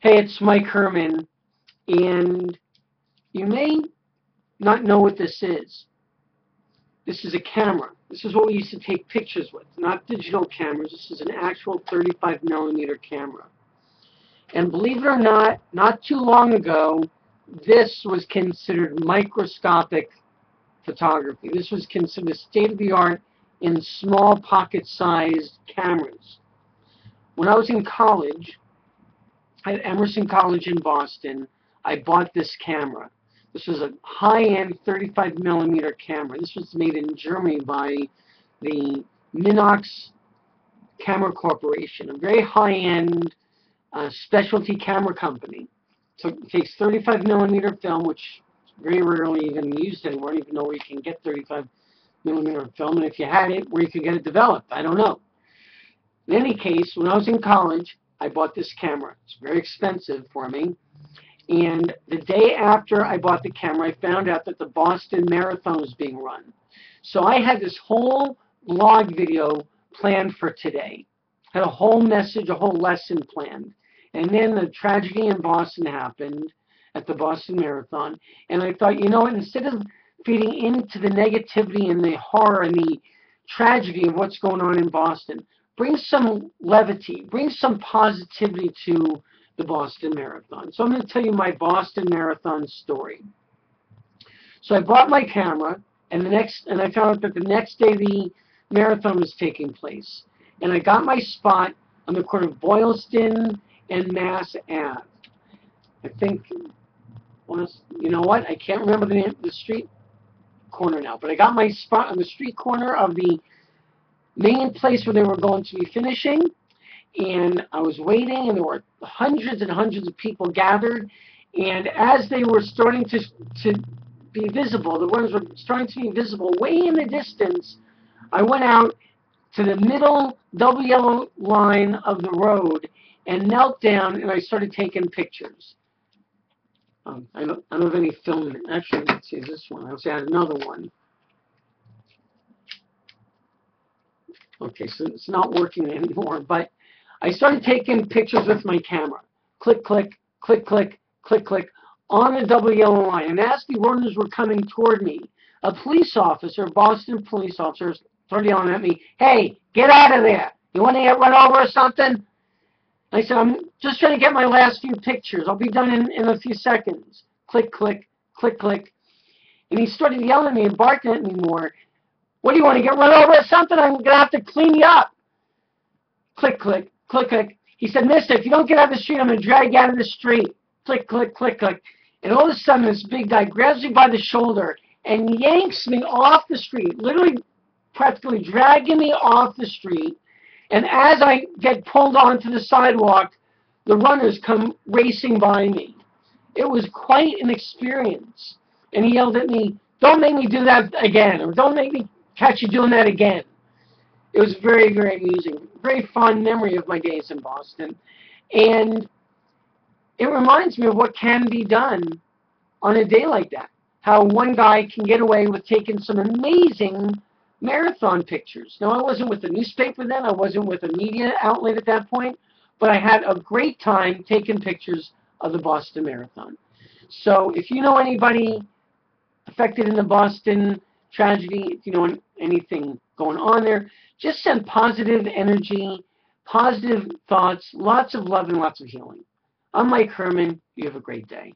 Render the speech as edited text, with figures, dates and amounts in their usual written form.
Hey, it's Mike Herman, and you may not know what this is. This is a camera. This is what we used to take pictures with, not digital cameras. This is an actual 35 millimeter camera. And believe it or not too long ago, this was considered microscopic photography. This was considered state-of-the-art in small pocket-sized cameras. When I was in college, at Emerson College in Boston, I bought this camera. This was a high-end 35 millimeter camera. This was made in Germany by the Minox Camera Corporation, a very high-end specialty camera company. So it takes 35 millimeter film, which is very rarely even used anymore. I don't even know where you can get 35 millimeter film, and if you had it, where you could get it developed, I don't know. In any case, when I was in college, I bought this camera. It's very expensive for me. And the day after I bought the camera, I found out that the Boston Marathon was being run. So I had this whole blog video planned for today. I had a whole message, a whole lesson planned. And then the tragedy in Boston happened at the Boston Marathon. And I thought, you know what, instead of feeding into the negativity and the horror and the tragedy of what's going on in Boston, bring some levity, bring some positivity to the Boston Marathon. So I'm going to tell you my Boston Marathon story. So I bought my camera, and I found out that the next day the marathon was taking place. And I got my spot on the corner of Boylston and Mass Ave. I think, you know what? I can't remember the name of the street corner now, but I got my spot on the street corner of the main place where they were going to be finishing, and I was waiting, and there were hundreds and hundreds of people gathered, and as they were starting to be visible, the runners were starting to be visible way in the distance, I went out to the middle double yellow line of the road and knelt down, and I started taking pictures. I don't have any film in it. Actually, let's see, this one. I'll say I had another one. Okay, so it's not working anymore, but I started taking pictures with my camera. Click, click, click, click, click, click, on the double yellow line. And as the runners were coming toward me, a police officer, Boston police officer, started yelling at me, "Hey, get out of there. You want to get run over or something?" I said, "I'm just trying to get my last few pictures. I'll be done in a few seconds." Click, click, click, click. And he started yelling at me and barking at me more. "What do you want to get run over or something? I'm going to have to clean you up." Click, click, click, click. He said, "Mister, if you don't get out of the street, I'm going to drag you out of the street." Click, click, click, click. And all of a sudden, this big guy grabs me by the shoulder and yanks me off the street, literally practically dragging me off the street. And as I get pulled onto the sidewalk, the runners come racing by me. It was quite an experience. And he yelled at me, "Don't make me do that again," or "Don't make me catch you doing that again." It was very, very amusing. Very fond memory of my days in Boston. And it reminds me of what can be done on a day like that. How one guy can get away with taking some amazing marathon pictures. Now, I wasn't with the newspaper then. I wasn't with a media outlet at that point. But I had a great time taking pictures of the Boston Marathon. So if you know anybody affected in the Boston tragedy, if you know anything going on there, just send positive energy, positive thoughts, lots of love, and lots of healing. I'm Mike Herman. You have a great day.